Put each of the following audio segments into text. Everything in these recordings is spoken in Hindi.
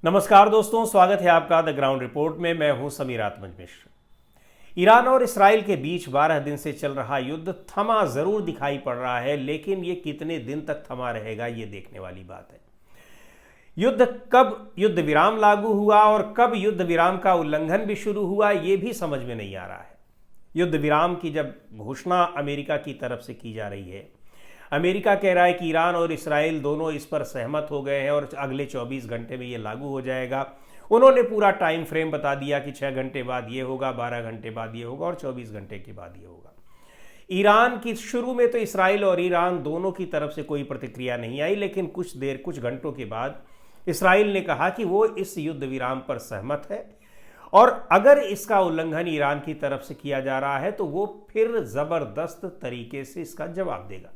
नमस्कार दोस्तों, स्वागत है आपका द ग्राउंड रिपोर्ट में। मैं हूं समीर आत्मज मिश्र। ईरान और इसराइल के बीच 12 दिन से चल रहा युद्ध थमा जरूर दिखाई पड़ रहा है, लेकिन ये कितने दिन तक थमा रहेगा ये देखने वाली बात है। कब युद्ध विराम लागू हुआ और कब युद्ध विराम का उल्लंघन भी शुरू हुआ ये भी समझ में नहीं आ रहा है। युद्ध विराम की जब घोषणा अमेरिका की तरफ से की जा रही है, अमेरिका कह रहा है कि ईरान और इसराइल दोनों इस पर सहमत हो गए हैं और अगले 24 घंटे में ये लागू हो जाएगा। उन्होंने पूरा टाइम फ्रेम बता दिया कि 6 घंटे बाद ये होगा, 12 घंटे बाद ये होगा और 24 घंटे के बाद ये होगा। ईरान की शुरू में तो इसराइल और ईरान दोनों की तरफ से कोई प्रतिक्रिया नहीं आई, लेकिन कुछ घंटों के बाद इसराइल ने कहा कि वो इस युद्ध विराम पर सहमत है और अगर इसका उल्लंघन ईरान की तरफ से किया जा रहा है तो वो फिर जबरदस्त तरीके से इसका जवाब देगा।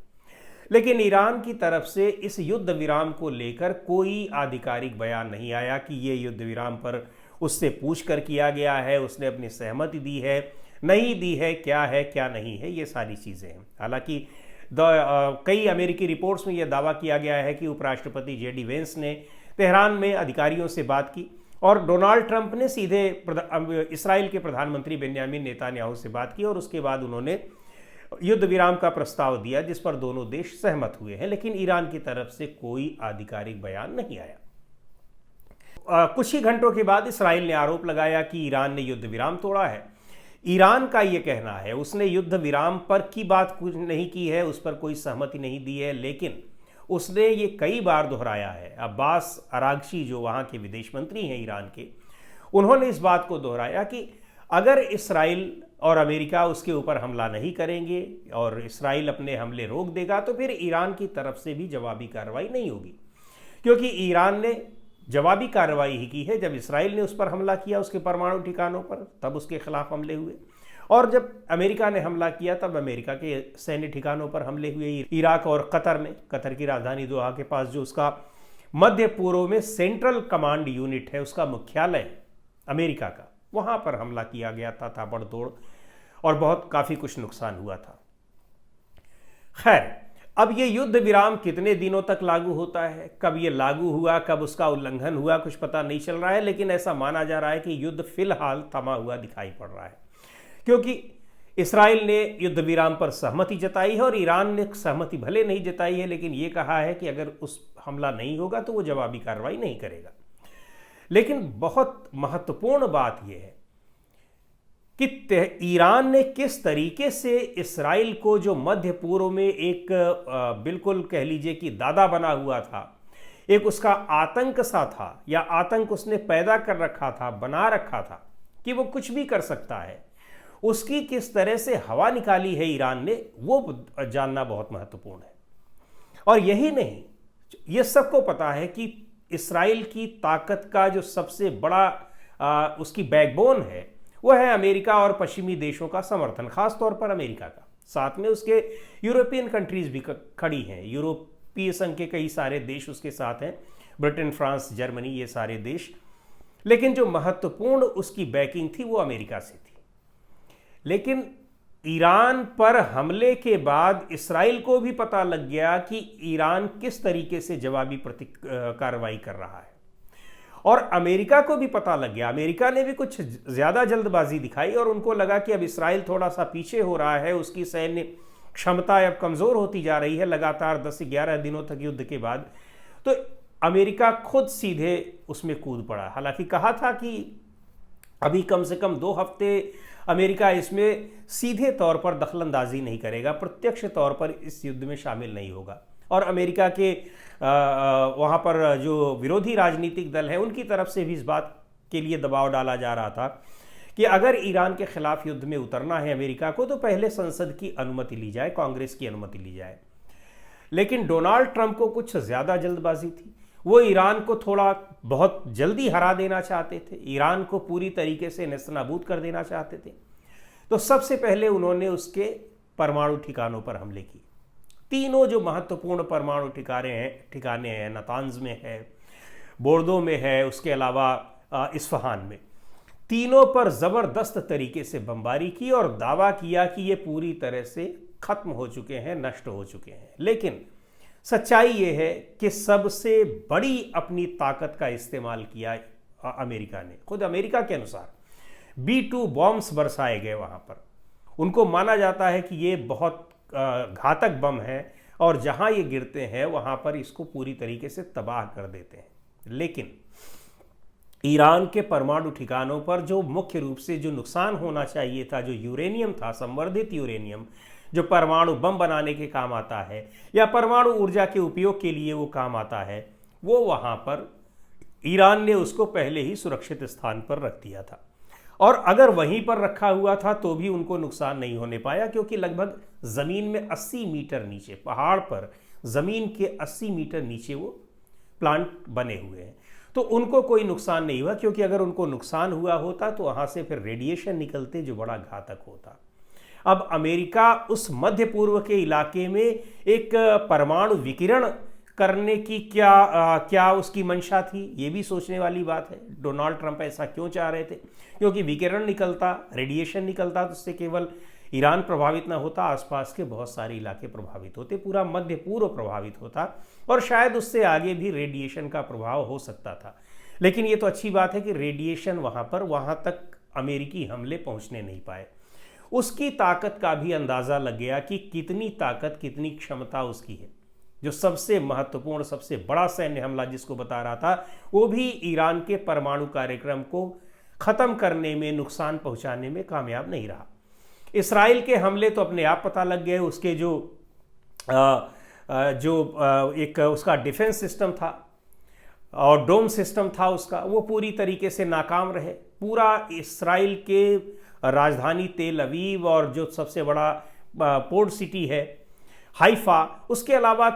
लेकिन ईरान की तरफ से इस युद्ध विराम को लेकर कोई आधिकारिक बयान नहीं आया कि ये युद्ध विराम पर उससे पूछकर किया गया है, उसने अपनी सहमति दी है, नहीं दी है, क्या नहीं है, ये सारी चीज़ें हैं। हालांकि कई अमेरिकी रिपोर्ट्स में यह दावा किया गया है कि उपराष्ट्रपति जेडी वेंस ने तेहरान में अधिकारियों से बात की और डोनाल्ड ट्रंप ने सीधे इसराइल के प्रधानमंत्री बेंजामिन नेतन्याहू से बात की और उसके बाद उन्होंने युद्ध विराम का प्रस्ताव दिया जिस पर दोनों देश सहमत हुए हैं, लेकिन ईरान की तरफ से कोई आधिकारिक बयान नहीं आया। कुछ ही घंटों के बाद इसराइल ने आरोप लगाया कि ईरान ने युद्ध विराम तोड़ा है। ईरान का यह कहना है उसने युद्ध विराम पर की बात कुछ नहीं की है, उस पर कोई सहमति नहीं दी है, लेकिन उसने ये कई बार दोहराया है। अब्बास अरागची जो वहाँ के विदेश मंत्री हैं ईरान के, उन्होंने इस बात को दोहराया कि अगर इसराइल और अमेरिका उसके ऊपर हमला नहीं करेंगे और इसराइल अपने हमले रोक देगा तो फिर ईरान की तरफ से भी जवाबी कार्रवाई नहीं होगी, क्योंकि ईरान ने जवाबी कार्रवाई ही की है। जब इसराइल ने उस पर हमला किया उसके परमाणु ठिकानों पर, तब उसके खिलाफ हमले हुए, और जब अमेरिका ने हमला किया तब अमेरिका के सैन्य ठिकानों पर हमले हुए। इराक और कतर में, कतर की राजधानी दोहा के पास जो उसका मध्य पूर्व में सेंट्रल कमांड यूनिट है, उसका मुख्यालय अमेरिका का, वहां पर हमला किया गया था ताबड़तोड़ और काफी कुछ नुकसान हुआ था। खैर, अब ये युद्ध विराम कितने दिनों तक लागू होता है, कब ये लागू हुआ, कब उसका उल्लंघन हुआ, कुछ पता नहीं चल रहा है, लेकिन ऐसा माना जा रहा है कि युद्ध फिलहाल थमा हुआ दिखाई पड़ रहा है, क्योंकि इसराइल ने युद्ध विराम पर सहमति जताई है और ईरान ने सहमति भले नहीं जताई है, लेकिन ये कहा है कि अगर उस हमला नहीं होगा तो वो जवाबी कार्रवाई नहीं करेगा। लेकिन बहुत महत्वपूर्ण बात यह है कि ईरान ने किस तरीके से इसराइल को, जो मध्य पूर्व में एक बिल्कुल कह लीजिए कि दादा बना हुआ था, एक उसका आतंक सा था, या आतंक उसने पैदा कर रखा था, बना रखा था कि वो कुछ भी कर सकता है, उसकी किस तरह से हवा निकाली है ईरान ने, वो जानना बहुत महत्वपूर्ण है। और यही नहीं, ये सबको पता है कि इसराइल की ताकत का जो सबसे बड़ा उसकी बैकबोन है वो है अमेरिका और पश्चिमी देशों का समर्थन, खास तौर पर अमेरिका का। साथ में उसके यूरोपियन कंट्रीज भी खड़ी हैं, यूरोपीय संघ के कई सारे देश उसके साथ हैं, ब्रिटेन, फ्रांस, जर्मनी, ये सारे देश। लेकिन जो महत्वपूर्ण उसकी बैकिंग थी वो अमेरिका से थी। लेकिन ईरान पर हमले के बाद इसराइल को भी पता लग गया कि ईरान किस तरीके से जवाबी कार्रवाई कर रहा है, और अमेरिका को भी पता लग गया। अमेरिका ने भी कुछ ज़्यादा जल्दबाजी दिखाई और उनको लगा कि अब इसराइल थोड़ा सा पीछे हो रहा है, उसकी सैन्य क्षमता अब कमज़ोर होती जा रही है लगातार 10 से 11 दिनों तक युद्ध के बाद, तो अमेरिका खुद सीधे उसमें कूद पड़ा। हालांकि कहा था कि अभी कम से कम 2 हफ्ते अमेरिका इसमें सीधे तौर पर दखलंदाजी नहीं करेगा, प्रत्यक्ष तौर पर इस युद्ध में शामिल नहीं होगा। और अमेरिका के वहाँ पर जो विरोधी राजनीतिक दल है उनकी तरफ से भी इस बात के लिए दबाव डाला जा रहा था कि अगर ईरान के खिलाफ युद्ध में उतरना है अमेरिका को तो पहले संसद की अनुमति ली जाए, कांग्रेस की अनुमति ली जाए। लेकिन डोनाल्ड ट्रंप को कुछ ज़्यादा जल्दबाजी थी, वो ईरान को थोड़ा बहुत जल्दी हरा देना चाहते थे, ईरान को पूरी तरीके से नेस्तनाबूद कर देना चाहते थे। तो सबसे पहले उन्होंने उसके परमाणु ठिकानों पर हमले किए। तीनों जो महत्वपूर्ण परमाणु ठिकाने हैं, नातांज में है, बोर्दो में है, उसके अलावा इस्फहान में, तीनों पर ज़बरदस्त तरीके से बमबारी की और दावा किया कि ये पूरी तरह से ख़त्म हो चुके हैं, नष्ट हो चुके हैं। लेकिन सच्चाई ये है कि सबसे बड़ी अपनी ताकत का इस्तेमाल किया अमेरिका ने। खुद अमेरिका के अनुसार B-2 बॉम्ब्स बरसाए गए वहाँ पर। उनको माना जाता है कि ये बहुत घातक बम है और जहाँ ये गिरते हैं वहाँ पर इसको पूरी तरीके से तबाह कर देते हैं। लेकिन ईरान के परमाणु ठिकानों पर जो मुख्य रूप से जो नुकसान होना चाहिए था, जो यूरेनियम था, संवर्धित यूरेनियम, जो परमाणु बम बनाने के काम आता है या परमाणु ऊर्जा के उपयोग के लिए वो काम आता है, वो वहाँ पर ईरान ने उसको पहले ही सुरक्षित स्थान पर रख दिया था। और अगर वहीं पर रखा हुआ था तो भी उनको नुकसान नहीं होने पाया, क्योंकि लगभग ज़मीन में 80 मीटर नीचे, पहाड़ पर ज़मीन के 80 मीटर नीचे वो प्लांट बने हुए हैं, तो उनको कोई नुकसान नहीं हुआ। क्योंकि अगर उनको नुकसान हुआ होता तो वहाँ से फिर रेडिएशन निकलते जो बड़ा घातक होता। अब अमेरिका उस मध्य पूर्व के इलाके में एक परमाणु विकिरण करने की क्या उसकी मंशा थी, ये भी सोचने वाली बात है। डोनाल्ड ट्रंप ऐसा क्यों चाह रहे थे? क्योंकि विकिरण निकलता, रेडिएशन निकलता तो उससे केवल ईरान प्रभावित ना होता, आसपास के बहुत सारे इलाके प्रभावित होते, पूरा मध्य पूर्व प्रभावित होता और शायद उससे आगे भी रेडिएशन का प्रभाव हो सकता था। लेकिन ये तो अच्छी बात है कि रेडिएशन वहाँ तक अमेरिकी हमले पहुँचने नहीं पाए। उसकी ताकत का भी अंदाज़ा लग गया कि कितनी ताकत, कितनी क्षमता उसकी है। जो सबसे महत्वपूर्ण, सबसे बड़ा सैन्य हमला जिसको बता रहा था, वो भी ईरान के परमाणु कार्यक्रम को ख़त्म करने में, नुकसान पहुंचाने में कामयाब नहीं रहा। इसराइल के हमले तो अपने आप पता लग गए। उसके एक उसका डिफेंस सिस्टम था और डोम सिस्टम था उसका, वो पूरी तरीके से नाकाम रहे। पूरा इसराइल के राजधानी तेल अवीव और जो सबसे बड़ा पोर्ट सिटी है हाइफा, उसके अलावा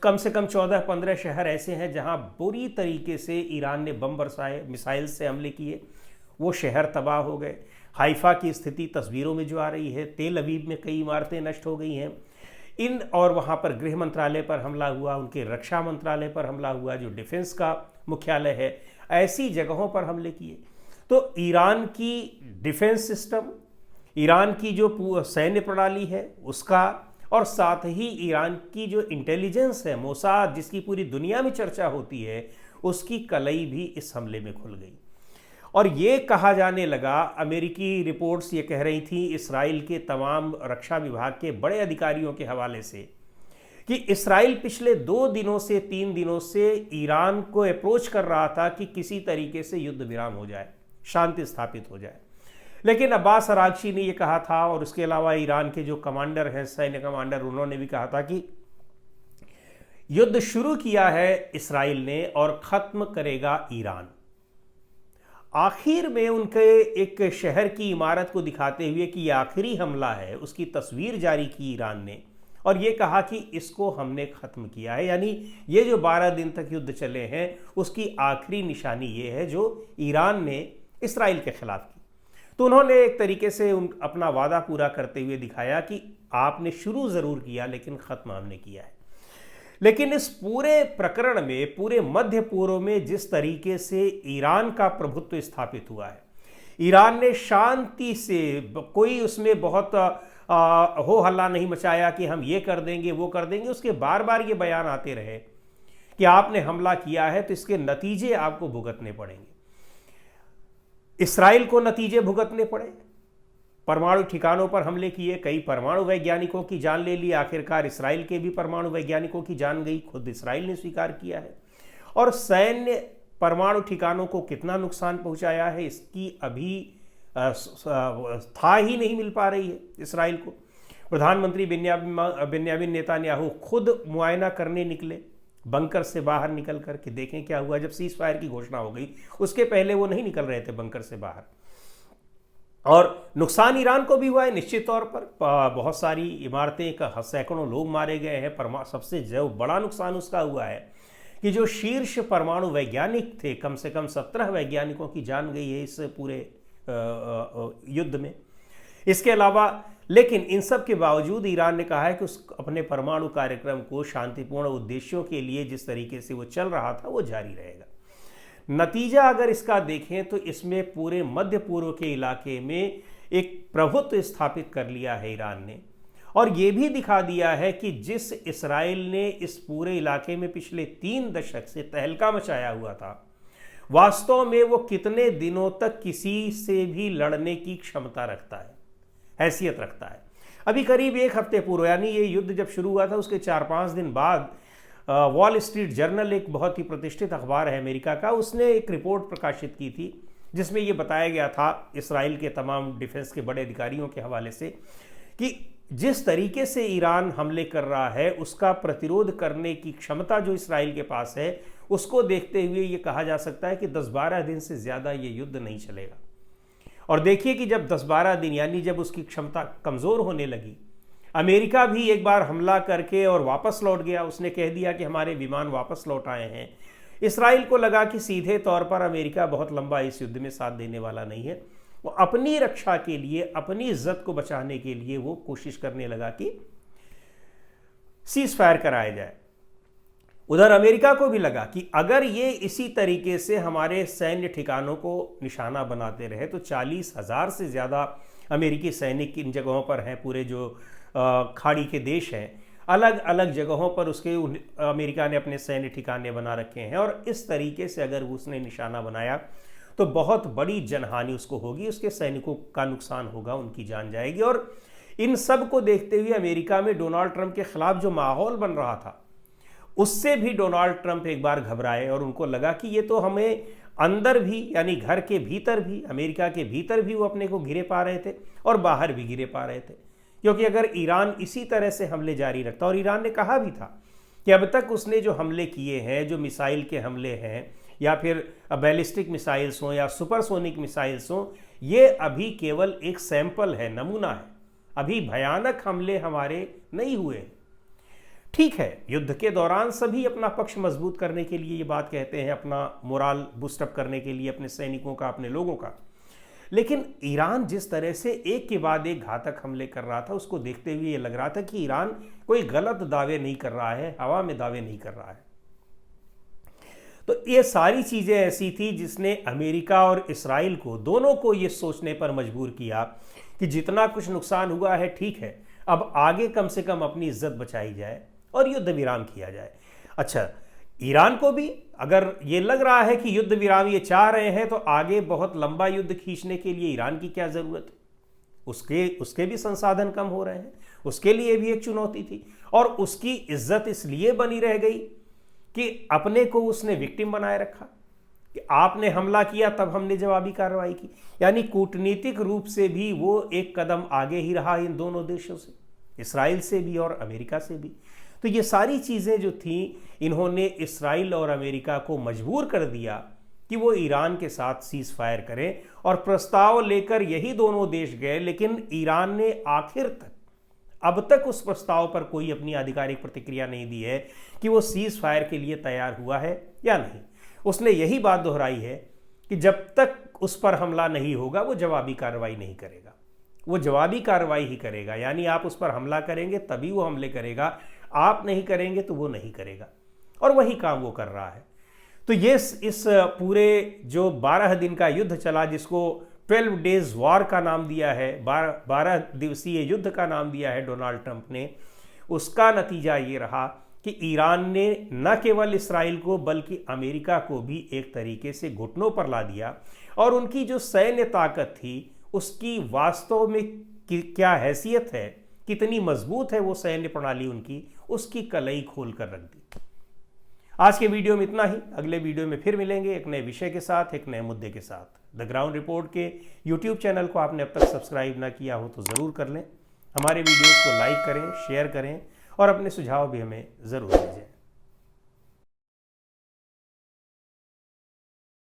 कम से कम 14-15 शहर ऐसे हैं जहां बुरी तरीके से ईरान ने बम बरसाए, मिसाइल से हमले किए, वो शहर तबाह हो गए। हाइफा की स्थिति तस्वीरों में जो आ रही है, तेल अवीव में कई इमारतें नष्ट हो गई हैं और वहाँ पर गृह मंत्रालय पर हमला हुआ, उनके रक्षा मंत्रालय पर हमला हुआ, जो डिफेंस का मुख्यालय है, ऐसी जगहों पर हमले किए। तो ईरान की डिफेंस सिस्टम, ईरान की जो सैन्य प्रणाली है उसका, और साथ ही ईरान की जो इंटेलिजेंस है, मोसाद, जिसकी पूरी दुनिया में चर्चा होती है, उसकी कलई भी इस हमले में खुल गई। और ये कहा जाने लगा, अमेरिकी रिपोर्ट्स ये कह रही थी इसराइल के तमाम रक्षा विभाग के बड़े अधिकारियों के हवाले से, कि इसराइल पिछले 2 दिनों से 3 दिनों से ईरान को अप्रोच कर रहा था कि किसी तरीके से युद्ध विराम हो जाए, शांति स्थापित हो जाए। लेकिन अब्बास अरागची ने ये कहा था, और उसके अलावा ईरान के जो कमांडर हैं, सैन्य कमांडर, उन्होंने भी कहा था कि युद्ध शुरू किया है इसराइल ने और ख़त्म करेगा ईरान। आखिर में उनके एक शहर की इमारत को दिखाते हुए कि ये आखिरी हमला है, उसकी तस्वीर जारी की ईरान ने और ये कहा कि इसको हमने ख़त्म किया है। यानी ये जो 12 दिन तक युद्ध चले हैं उसकी आखिरी निशानी ये है जो ईरान ने इसराइल के खिलाफ की। तो उन्होंने एक तरीके से अपना वादा पूरा करते हुए दिखाया कि आपने शुरू ज़रूर किया लेकिन ख़त्म हमने किया है। लेकिन इस पूरे प्रकरण में, पूरे मध्य पूर्व में जिस तरीके से ईरान का प्रभुत्व स्थापित हुआ है, ईरान ने शांति से, कोई उसमें बहुत हो हल्ला नहीं मचाया कि हम ये कर देंगे वो कर देंगे। उसके बार बार ये बयान आते रहे कि आपने हमला किया है तो इसके नतीजे आपको भुगतने पड़ेंगे। इसराइल को नतीजे भुगतने पड़े, परमाणु ठिकानों पर हमले किए, कई परमाणु वैज्ञानिकों की जान ले ली, आखिरकार इसराइल के भी परमाणु वैज्ञानिकों की जान गई, खुद इसराइल ने स्वीकार किया है। और सैन्य परमाणु ठिकानों को कितना नुकसान पहुंचाया है इसकी अभी था ही नहीं मिल पा रही है इसराइल को। प्रधानमंत्री बेन्यामिन नेतान्याहू खुद मुआयना करने निकले, बंकर से बाहर निकल कर के देखें क्या हुआ। जब सीज फायर की घोषणा हो गई उसके पहले वो नहीं निकल रहे थे बंकर से बाहर। और नुकसान ईरान को भी हुआ है निश्चित तौर पर, बहुत सारी इमारतें का, सैकड़ों लोग मारे गए हैं। सबसे जो बड़ा नुकसान उसका हुआ है कि जो शीर्ष परमाणु वैज्ञानिक थे, कम से कम 17 वैज्ञानिकों की जान गई है इस पूरे युद्ध में। इसके अलावा लेकिन इन सब के बावजूद ईरान ने कहा है कि उस अपने परमाणु कार्यक्रम को शांतिपूर्ण उद्देश्यों के लिए जिस तरीके से वो चल रहा था वो जारी रहेगा। नतीजा अगर इसका देखें तो इसमें पूरे मध्य पूर्व के इलाके में एक प्रभुत्व स्थापित कर लिया है ईरान ने, और ये भी दिखा दिया है कि जिस इस्राइल ने इस पूरे इलाके में पिछले 3 दशक से तहलका मचाया हुआ था, वास्तव में वो कितने दिनों तक किसी से भी लड़ने की क्षमता रखता है, हैसियत रखता है। अभी करीब 1 हफ्ते पूर्व, यानी ये युद्ध जब शुरू हुआ था उसके 4-5 दिन बाद वॉल स्ट्रीट जर्नल, एक बहुत ही प्रतिष्ठित अखबार है अमेरिका का, उसने एक रिपोर्ट प्रकाशित की थी जिसमें ये बताया गया था इसराइल के तमाम डिफेंस के बड़े अधिकारियों के हवाले से कि जिस तरीके से ईरान हमले कर रहा है उसका प्रतिरोध करने की क्षमता जो इसराइल के पास है, उसको देखते हुए ये कहा जा सकता है कि 10-12 दिन से ज़्यादा ये युद्ध नहीं चलेगा। और देखिए कि जब 10-12 दिन, यानी जब उसकी क्षमता कमज़ोर होने लगी, अमेरिका भी एक बार हमला करके और वापस लौट गया। उसने कह दिया कि हमारे विमान वापस लौट आए हैं। इसराइल को लगा कि सीधे तौर पर अमेरिका बहुत लंबा इस युद्ध में साथ देने वाला नहीं है। वो अपनी रक्षा के लिए, अपनी इज्जत को बचाने के लिए वो कोशिश करने लगा कि सीज फायर कराया जाए। उधर अमेरिका को भी लगा कि अगर ये इसी तरीके से हमारे सैन्य ठिकानों को निशाना बनाते रहे तो 40,000 से ज़्यादा अमेरिकी सैनिक इन जगहों पर हैं। पूरे जो खाड़ी के देश हैं, अलग अलग जगहों पर उसके अमेरिका ने अपने सैन्य ठिकाने बना रखे हैं। और इस तरीके से अगर उसने निशाना बनाया तो बहुत बड़ी जनहानि उसको होगी, उसके सैनिकों का नुकसान होगा, उनकी जान जाएगी। और इन सब को देखते हुए अमेरिका में डोनाल्ड ट्रंप के खिलाफ जो माहौल बन रहा था, उससे भी डोनाल्ड ट्रंप एक बार घबराए और उनको लगा कि ये तो हमें अंदर भी, यानी घर के भीतर भी, अमेरिका के भीतर भी वो अपने को घिरे पा रहे थे और बाहर भी घिरे पा रहे थे। क्योंकि अगर ईरान इसी तरह से हमले जारी रखता, और ईरान ने कहा भी था कि अब तक उसने जो हमले किए हैं, जो मिसाइल के हमले हैं या फिर बैलिस्टिक मिसाइल्स हों या सुपरसोनिक मिसाइल्स हों, ये अभी केवल एक सैंपल है, नमूना है, अभी भयानक हमले हमारे नहीं हुए। ठीक है, युद्ध के दौरान सभी अपना पक्ष मजबूत करने के लिए ये बात कहते हैं, अपना मोराल बूस्टअप करने के लिए अपने सैनिकों का, अपने लोगों का। लेकिन ईरान जिस तरह से एक के बाद एक घातक हमले कर रहा था, उसको देखते हुए ये लग रहा था कि ईरान कोई गलत दावे नहीं कर रहा है, हवा में दावे नहीं कर रहा है। तो ये सारी चीज़ें ऐसी थी जिसने अमेरिका और इसराइल को, दोनों को ये सोचने पर मजबूर किया कि जितना कुछ नुकसान हुआ है ठीक है, अब आगे कम से कम अपनी इज्जत बचाई जाए और युद्ध विराम किया जाए। अच्छा, ईरान को भी अगर ये लग रहा है कि युद्ध विराम ये चाह रहे हैं तो आगे बहुत लंबा युद्ध खींचने के लिए ईरान की क्या ज़रूरत है? उसके भी संसाधन कम हो रहे हैं, उसके लिए भी एक चुनौती थी। और उसकी इज्जत इसलिए बनी रह गई कि अपने को उसने विक्टिम बनाए रखा कि आपने हमला किया तब हमने जवाबी कार्रवाई की। यानी कूटनीतिक रूप से भी वो एक कदम आगे ही रहा इन दोनों देशों से, इसराइल से भी और अमेरिका से भी। तो ये सारी चीज़ें जो थीं, इन्होंने इसराइल और अमेरिका को मजबूर कर दिया कि वो ईरान के साथ सीज फायर करें। और प्रस्ताव लेकर यही दोनों देश गए, लेकिन ईरान ने आखिर तक, अब तक उस प्रस्ताव पर कोई अपनी आधिकारिक प्रतिक्रिया नहीं दी है कि वो सीज फायर के लिए तैयार हुआ है या नहीं। उसने यही बात दोहराई है कि जब तक उस पर हमला नहीं होगा वो जवाबी कार्रवाई नहीं करेगा, वो जवाबी कार्रवाई ही करेगा। यानी आप उस पर हमला करेंगे तभी वो हमले करेगा, आप नहीं करेंगे तो वो नहीं करेगा। और वही काम वो कर रहा है। तो ये इस पूरे जो 12 दिन का युद्ध चला, जिसको 12 डेज वॉर का नाम दिया है, 12 दिवसीय युद्ध का नाम दिया है डोनाल्ड ट्रंप ने, उसका नतीजा ये रहा कि ईरान ने न केवल इसराइल को बल्कि अमेरिका को भी एक तरीके से घुटनों पर ला दिया। और उनकी जो सैन्य ताकत थी, उसकी वास्तव में क्या हैसियत है, कितनी मजबूत है वो सैन्य प्रणाली उनकी, उसकी कलई खोल कर रख दी। आज के वीडियो में इतना ही। अगले वीडियो में फिर मिलेंगे एक नए विषय के साथ, एक नए मुद्दे के साथ। द ग्राउंड रिपोर्ट के यूट्यूब चैनल को आपने अब तक सब्सक्राइब ना किया हो तो ज़रूर कर लें। हमारे वीडियोज़ को लाइक करें, शेयर करें और अपने सुझाव भी हमें ज़रूर दीजिए।